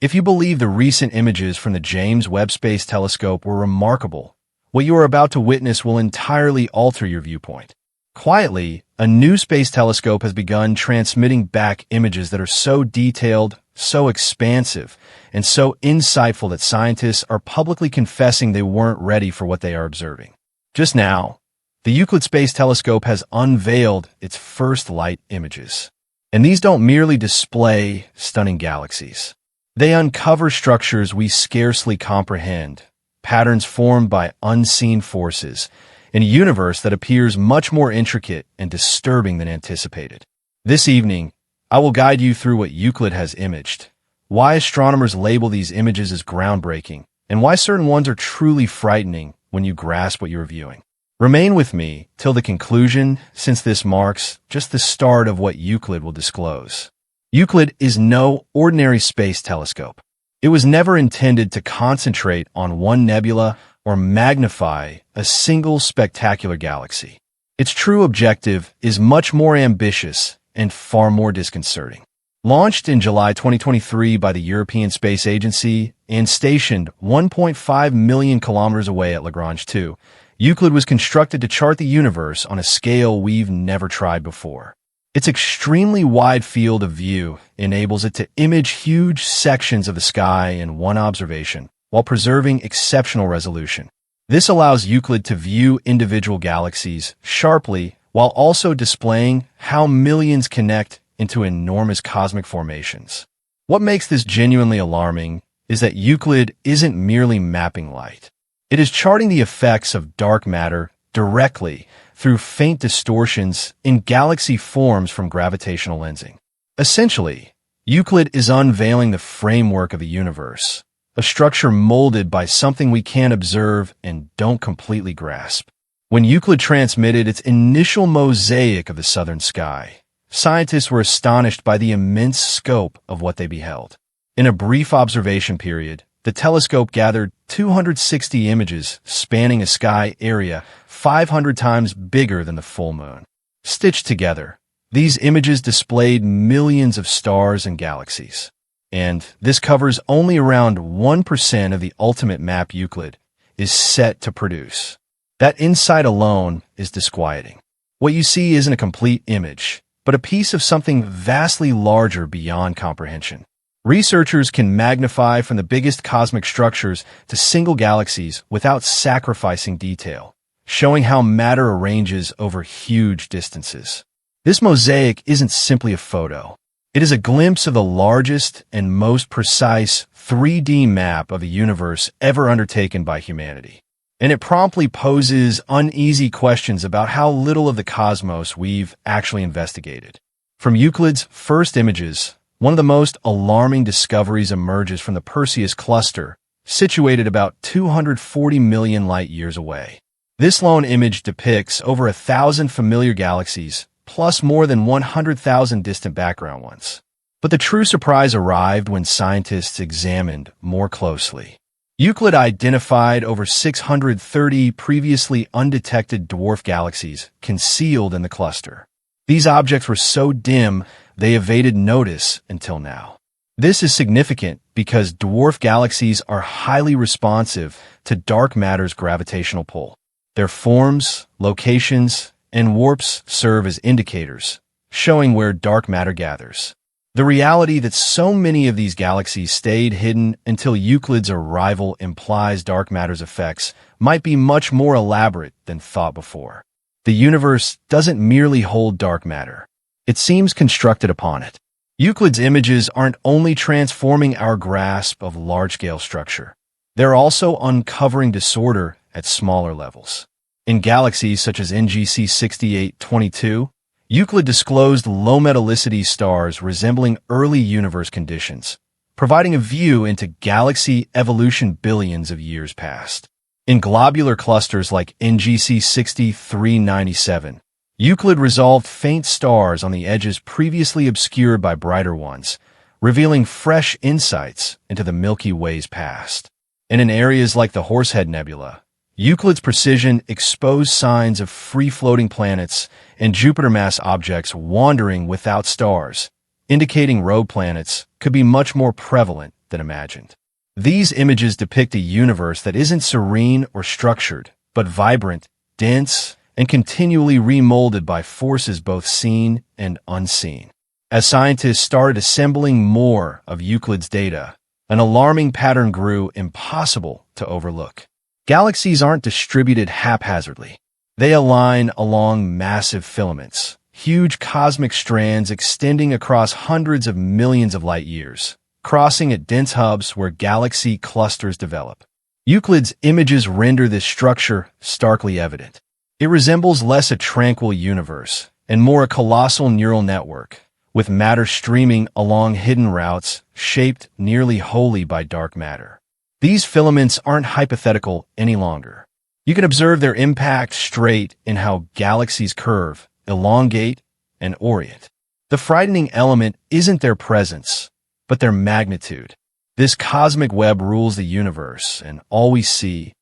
If you believe the recent images from the James Webb Space Telescope were remarkable, what you are about to witness will entirely alter your viewpoint. Quietly, a new space telescope has begun transmitting back images that are so detailed, so expansive, and so insightful that scientists are publicly confessing they weren't ready for what they are observing. Just now, the Euclid Space Telescope has unveiled its first light images. And these don't merely display stunning galaxies. They uncover structures we scarcely comprehend, patterns formed by unseen forces, in a universe that appears much more intricate and disturbing than anticipated. This evening, I will guide you through what Euclid has imaged, why astronomers label these images as groundbreaking, and why certain ones are truly frightening when you grasp what you are viewing. Remain with me till the conclusion, since this marks just the start of what Euclid will disclose. Euclid is no ordinary space telescope. It was never intended to concentrate on one nebula or magnify a single spectacular galaxy. Its true objective is much more ambitious and far more disconcerting. Launched in July 2023 by the European Space Agency and stationed 1.5 million kilometers away at Lagrange 2, Euclid was constructed to chart the universe on a scale we've never tried before. Its extremely wide field of view enables it to image huge sections of the sky in one observation, while preserving exceptional resolution. This allows Euclid to view individual galaxies sharply while also displaying how millions connect into enormous cosmic formations. What makes this genuinely alarming is that Euclid isn't merely mapping light. It is charting the effects of dark matter directly through faint distortions in galaxy forms from gravitational lensing. Essentially, Euclid is unveiling the framework of the universe, a structure molded by something we can't observe and don't completely grasp. When Euclid transmitted its initial mosaic of the southern sky, scientists were astonished by the immense scope of what they beheld. In a brief observation period, the telescope gathered 260 images spanning a sky area 500 times bigger than the full moon. Stitched together, these images displayed millions of stars and galaxies. And this covers only around 1% of the ultimate map Euclid is set to produce. That insight alone is disquieting. What you see isn't a complete image, but a piece of something vastly larger beyond comprehension. Researchers can magnify from the biggest cosmic structures to single galaxies without sacrificing detail, showing how matter arranges over huge distances. This mosaic isn't simply a photo. It is a glimpse of the largest and most precise 3D map of the universe ever undertaken by humanity. And it promptly poses uneasy questions about how little of the cosmos we've actually investigated. From Euclid's first images, one of the most alarming discoveries emerges from the Perseus cluster, situated about 240 million light-years away. This lone image depicts over 1,000 familiar galaxies, plus more than 100,000 distant background ones. But the true surprise arrived when scientists examined more closely. Euclid identified over 630 previously undetected dwarf galaxies concealed in the cluster. These objects were so dim they evaded notice until now. This is significant because dwarf galaxies are highly responsive to dark matter's gravitational pull. Their forms, locations, and warps serve as indicators, showing where dark matter gathers. The reality that so many of these galaxies stayed hidden until Euclid's arrival implies dark matter's effects might be much more elaborate than thought before. The universe doesn't merely hold dark matter. It seems constructed upon it. Euclid's images aren't only transforming our grasp of large-scale structure. They're also uncovering disorder at smaller levels. In galaxies such as NGC 6822, Euclid disclosed low metallicity stars resembling early universe conditions, providing a view into galaxy evolution billions of years past. In globular clusters like NGC 6397, Euclid resolved faint stars on the edges previously obscured by brighter ones, revealing fresh insights into the Milky Way's past. And in areas like the Horsehead Nebula, Euclid's precision exposed signs of free-floating planets and Jupiter-mass objects wandering without stars, indicating rogue planets could be much more prevalent than imagined. These images depict a universe that isn't serene or structured, but vibrant, dense, and continually remolded by forces both seen and unseen. As scientists started assembling more of Euclid's data, an alarming pattern grew impossible to overlook. Galaxies aren't distributed haphazardly. They align along massive filaments, huge cosmic strands extending across hundreds of millions of light years, crossing at dense hubs where galaxy clusters develop. Euclid's images render this structure starkly evident. It resembles less a tranquil universe and more a colossal neural network, with matter streaming along hidden routes shaped nearly wholly by dark matter. These filaments aren't hypothetical any longer. You can observe their impact straight in how galaxies curve, elongate, and orient. The frightening element isn't their presence, but their magnitude. This cosmic web rules the universe, and all we see,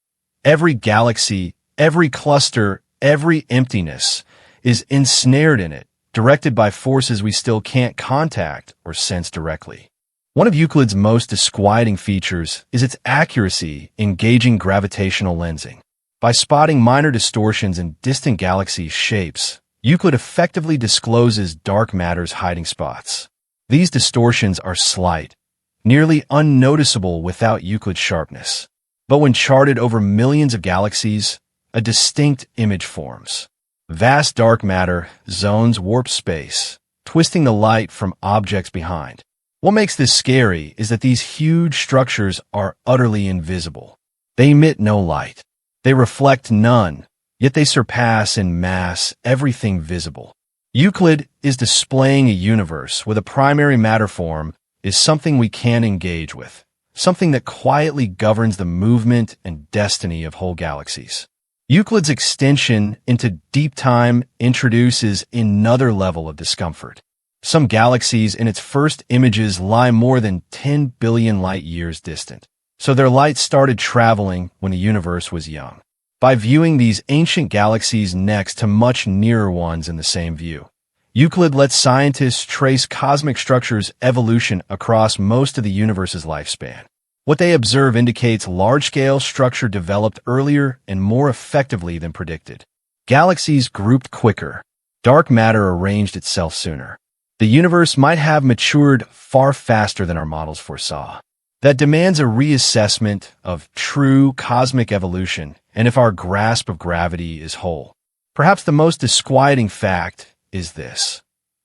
every galaxy, every cluster, every emptiness, is ensnared in it, directed by forces we still can't contact or sense directly. One of Euclid's most disquieting features is its accuracy in gauging gravitational lensing. By spotting minor distortions in distant galaxy shapes, Euclid effectively discloses dark matter's hiding spots. These distortions are slight, nearly unnoticeable without Euclid's sharpness. But when charted over millions of galaxies, a distinct image forms. Vast dark matter zones warp space, twisting the light from objects behind. What makes this scary is that these huge structures are utterly invisible. They emit no light. They reflect none, yet they surpass in mass everything visible. Euclid is displaying a universe where the primary matter form is something we can engage with, something that quietly governs the movement and destiny of whole galaxies. Euclid's extension into deep time introduces another level of discomfort. Some galaxies in its first images lie more than 10 billion light-years distant, so their light started traveling when the universe was young. By viewing these ancient galaxies next to much nearer ones in the same view, Euclid lets scientists trace cosmic structure's evolution across most of the universe's lifespan. What they observe indicates large-scale structure developed earlier and more effectively than predicted. Galaxies grouped quicker. Dark matter arranged itself sooner. The universe might have matured far faster than our models foresaw. That demands a reassessment of true cosmic evolution and if our grasp of gravity is whole. Perhaps the most disquieting fact is this.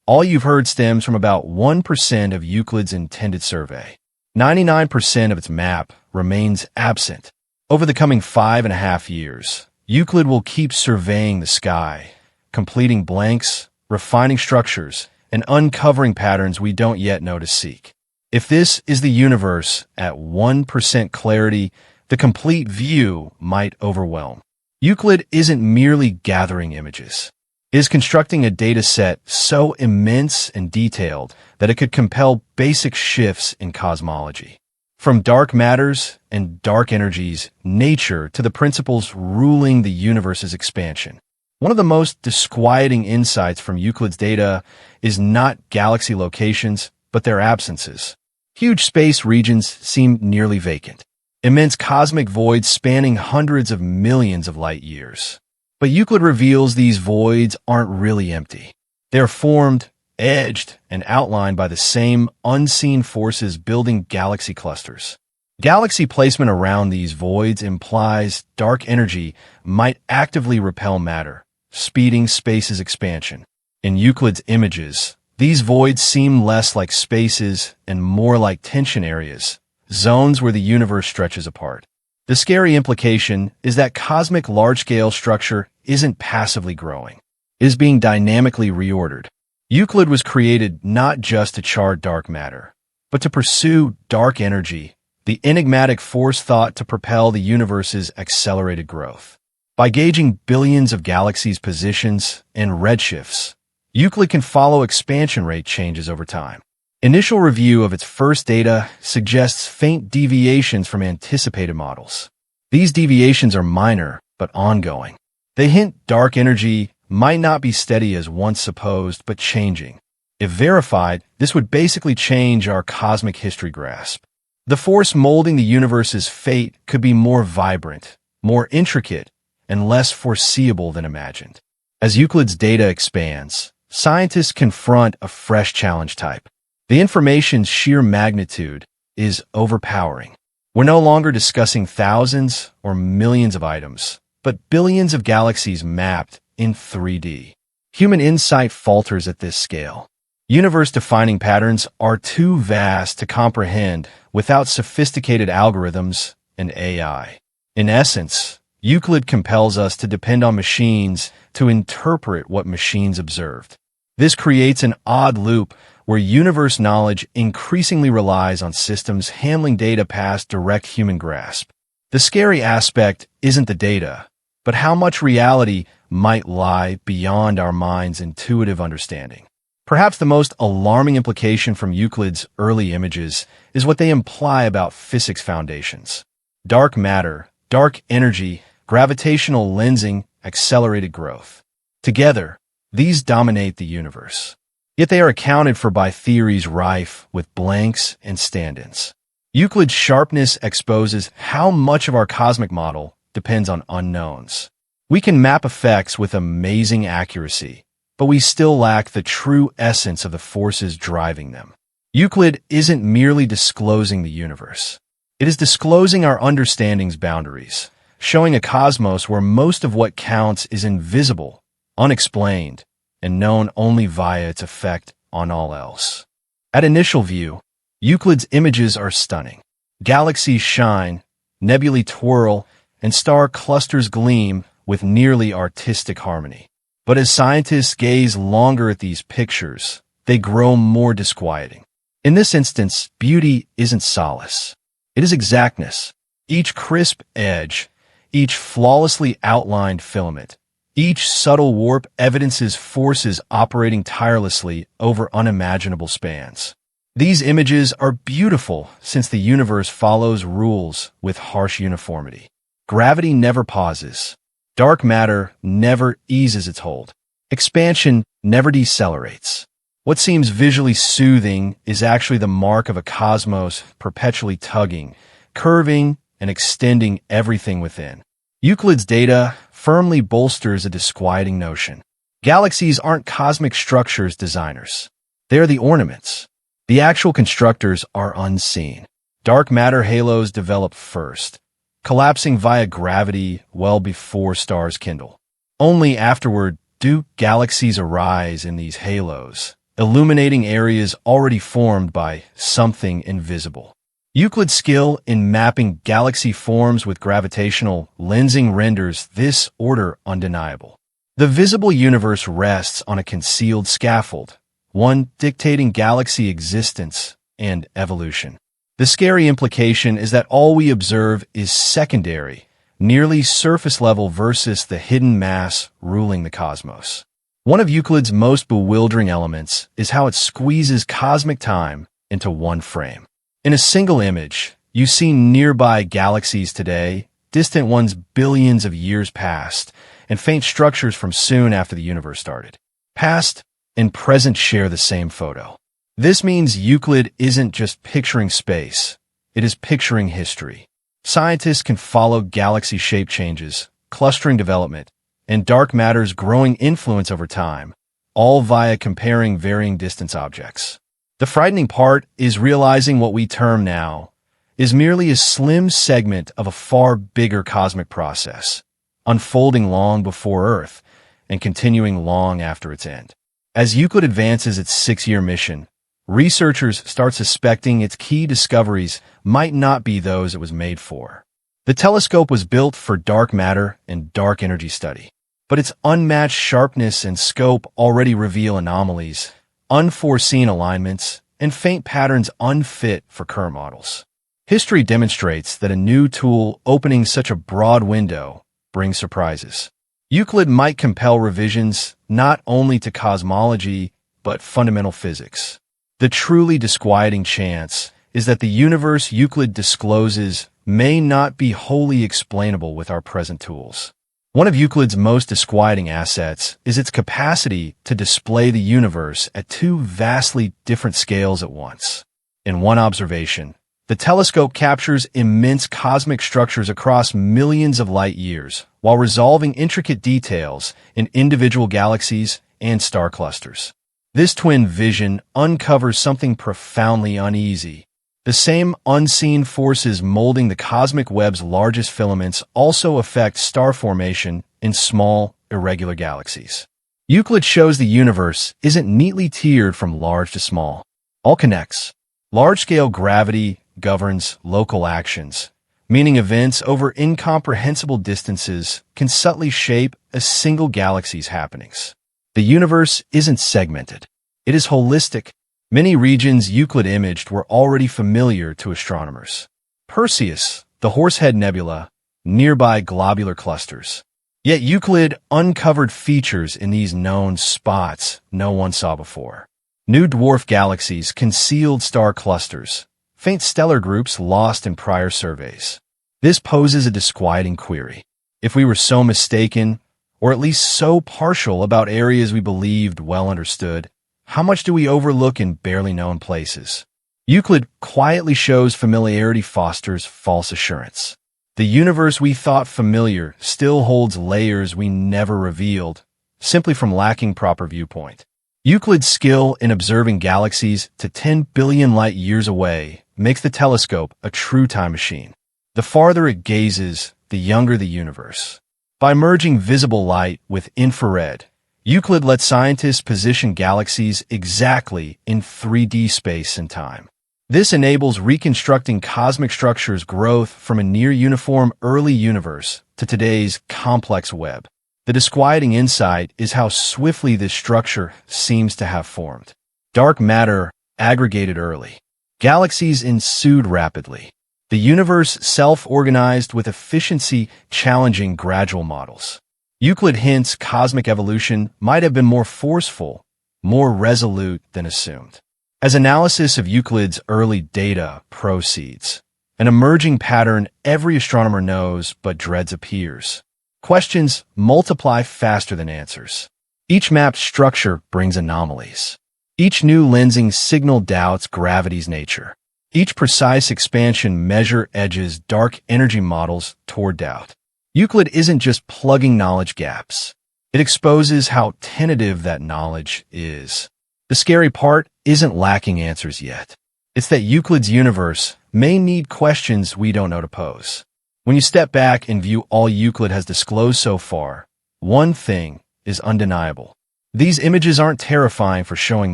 All you've heard stems from about 1% of Euclid's intended survey. 99% of its map remains absent. Over the coming 5.5 years, Euclid will keep surveying the sky, completing blanks, refining structures, and uncovering patterns we don't yet know to seek. If this is the universe at 1% clarity, the complete view might overwhelm. Euclid isn't merely gathering images. It is constructing a data set so immense and detailed that it could compel basic shifts in cosmology. From dark matters and dark energies, nature, to the principles ruling the universe's expansion. One of the most disquieting insights from Euclid's data is not galaxy locations, but their absences. Huge space regions seem nearly vacant. Immense cosmic voids spanning hundreds of millions of light years. But Euclid reveals these voids aren't really empty. They're formed, edged, and outlined by the same unseen forces building galaxy clusters. Galaxy placement around these voids implies dark energy might actively repel matter, speeding space's expansion. In Euclid's images, these voids seem less like spaces and more like tension areas, zones where the universe stretches apart. The scary implication is that cosmic large-scale structure isn't passively growing. It is being dynamically reordered. Euclid was created not just to chart dark matter, but to pursue dark energy, the enigmatic force thought to propel the universe's accelerated growth. By gauging billions of galaxies' positions and redshifts, Euclid can follow expansion rate changes over time. Initial review of its first data suggests faint deviations from anticipated models. These deviations are minor, but ongoing. They hint dark energy might not be steady as once supposed, but changing. If verified, this would basically change our cosmic history grasp. The force molding the universe's fate could be more vibrant, more intricate, and less foreseeable than imagined. As Euclid's data expands, scientists confront a fresh challenge type. The information's sheer magnitude is overpowering. We're no longer discussing thousands or millions of items, but billions of galaxies mapped in 3D. Human insight falters at this scale. Universe-defining patterns are too vast to comprehend without sophisticated algorithms and AI. In essence, Euclid compels us to depend on machines to interpret what machines observed. This creates an odd loop where universe knowledge increasingly relies on systems handling data past direct human grasp. The scary aspect isn't the data, but how much reality might lie beyond our mind's intuitive understanding. Perhaps the most alarming implication from Euclid's early images is what they imply about physics foundations. Dark matter, dark energy, gravitational lensing, accelerated growth. Together, these dominate the universe. Yet they are accounted for by theories rife with blanks and stand-ins. Euclid's sharpness exposes how much of our cosmic model depends on unknowns. We can map effects with amazing accuracy, but we still lack the true essence of the forces driving them. Euclid isn't merely disclosing the universe. It is disclosing our understanding's boundaries, showing a cosmos where most of what counts is invisible, unexplained, and known only via its effect on all else. At initial view, Euclid's images are stunning. Galaxies shine, nebulae twirl, and star clusters gleam with nearly artistic harmony. But as scientists gaze longer at these pictures, they grow more disquieting. In this instance, beauty isn't solace. It is exactness. Each crisp edge, each flawlessly outlined filament, each subtle warp evidences forces operating tirelessly over unimaginable spans. These images are beautiful since the universe follows rules with harsh uniformity. Gravity never pauses. Dark matter never eases its hold. Expansion never decelerates. What seems visually soothing is actually the mark of a cosmos perpetually tugging, curving, and extending everything within. Euclid's data firmly bolsters a disquieting notion. Galaxies aren't cosmic structures designers. They are the ornaments. The actual constructors are unseen. Dark matter halos develop first, collapsing via gravity well before stars kindle. Only afterward do galaxies arise in these halos, illuminating areas already formed by something invisible. Euclid's skill in mapping galaxy forms with gravitational lensing renders this order undeniable. The visible universe rests on a concealed scaffold, one dictating galaxy existence and evolution. The scary implication is that all we observe is secondary, nearly surface level versus the hidden mass ruling the cosmos. One of Euclid's most bewildering elements is how it squeezes cosmic time into one frame. In a single image, you see nearby galaxies today, distant ones billions of years past, and faint structures from soon after the universe started. Past and present share the same photo. This means Euclid isn't just picturing space, it is picturing history. Scientists can follow galaxy shape changes, clustering development, and dark matter's growing influence over time, all via comparing varying distance objects. The frightening part is realizing what we term now is merely a slim segment of a far bigger cosmic process, unfolding long before Earth and continuing long after its end. As Euclid advances its 6-year mission, researchers start suspecting its key discoveries might not be those it was made for. The telescope was built for dark matter and dark energy study, but its unmatched sharpness and scope already reveal anomalies, unforeseen alignments, and faint patterns unfit for current models. History demonstrates that a new tool opening such a broad window brings surprises. Euclid might compel revisions not only to cosmology, but fundamental physics. The truly disquieting chance is that the universe Euclid discloses may not be wholly explainable with our present tools. One of Euclid's most disquieting assets is its capacity to display the universe at two vastly different scales at once. In one observation, The telescope captures immense cosmic structures across millions of light years, while resolving intricate details in individual galaxies and star clusters. This twin vision uncovers something profoundly uneasy. The same unseen forces molding the cosmic web's largest filaments also affect star formation in small, irregular galaxies. Euclid shows the universe isn't neatly tiered from large to small. All connects. Large-scale gravity governs local actions, meaning events over incomprehensible distances can subtly shape a single galaxy's happenings. The universe isn't segmented. It is holistic. Many regions Euclid imaged were already familiar to astronomers. Perseus, the Horsehead Nebula, nearby globular clusters. Yet Euclid uncovered features in these known spots no one saw before. New dwarf galaxies, concealed star clusters, faint stellar groups lost in prior surveys. This poses a disquieting query. If we were so mistaken, or at least so partial about areas we believed well understood, how much do we overlook in barely known places? Euclid quietly shows familiarity fosters false assurance. The universe we thought familiar still holds layers we never revealed, simply from lacking proper viewpoint. Euclid's skill in observing galaxies to 10 billion light years away makes the telescope a true time machine. The farther it gazes, the younger the universe. By merging visible light with infrared, Euclid lets scientists position galaxies exactly in 3D space and time. This enables reconstructing cosmic structures' growth from a near-uniform early universe to today's complex web. The disquieting insight is how swiftly this structure seems to have formed. Dark matter aggregated early. Galaxies ensued rapidly. The universe self-organized with efficiency challenging gradual models. Euclid hints cosmic evolution might have been more forceful, more resolute than assumed. As analysis of Euclid's early data proceeds, an emerging pattern every astronomer knows but dreads appears. Questions multiply faster than answers. Each mapped structure brings anomalies. Each new lensing signal doubts gravity's nature. Each precise expansion measure edges dark energy models toward doubt. Euclid isn't just plugging knowledge gaps. It exposes how tentative that knowledge is. The scary part isn't lacking answers yet. It's that Euclid's universe may need questions we don't know to pose. When you step back and view all Euclid has disclosed so far, one thing is undeniable. These images aren't terrifying for showing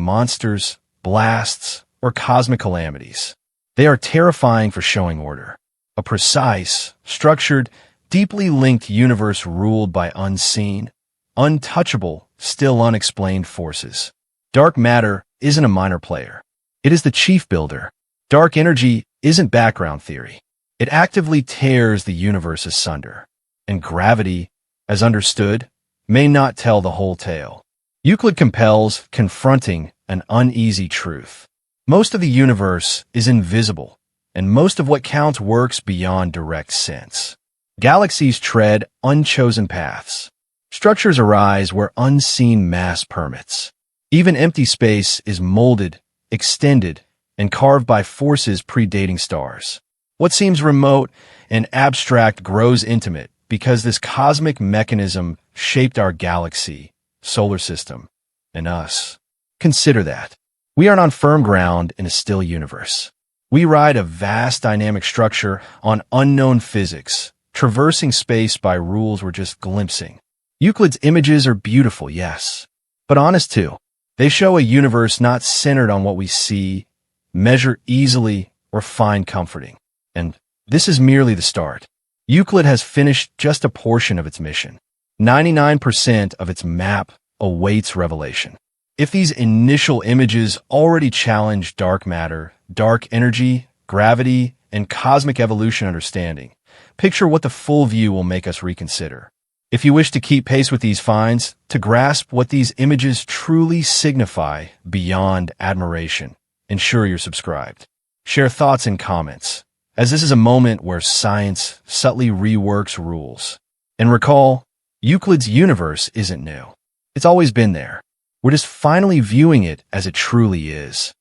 monsters, blasts, or cosmic calamities. They are terrifying for showing order. A precise, structured, deeply linked universe ruled by unseen, untouchable, still unexplained forces. Dark matter isn't a minor player. It is the chief builder. Dark energy isn't background theory. It actively tears the universe asunder. And gravity, as understood, may not tell the whole tale. Euclid compels confronting an uneasy truth. Most of the universe is invisible, and most of what counts works beyond direct sense. Galaxies tread unchosen paths. Structures arise where unseen mass permits. Even empty space is molded, extended, and carved by forces predating stars. What seems remote and abstract grows intimate because this cosmic mechanism shaped our galaxy, solar system, and us. Consider that. We aren't on firm ground in a still universe. We ride a vast dynamic structure on unknown physics, traversing space by rules we're just glimpsing. Euclid's images are beautiful, yes, but honest too. They show a universe not centered on what we see, measure easily, or find comforting. And this is merely the start. Euclid has finished just a portion of its mission. 99% of its map awaits revelation. If these initial images already challenge dark matter, dark energy, gravity, and cosmic evolution understanding, picture what the full view will make us reconsider. If you wish to keep pace with these finds, to grasp what these images truly signify beyond admiration, ensure you're subscribed. Share thoughts in comments, as this is a moment where science subtly reworks rules. And recall, Euclid's universe isn't new. It's always been there. We're just finally viewing it as it truly is.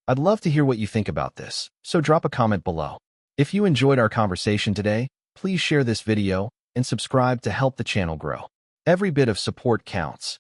I'd love to hear what you think about this, so drop a comment below. If you enjoyed our conversation today, please share this video and subscribe to help the channel grow. Every bit of support counts.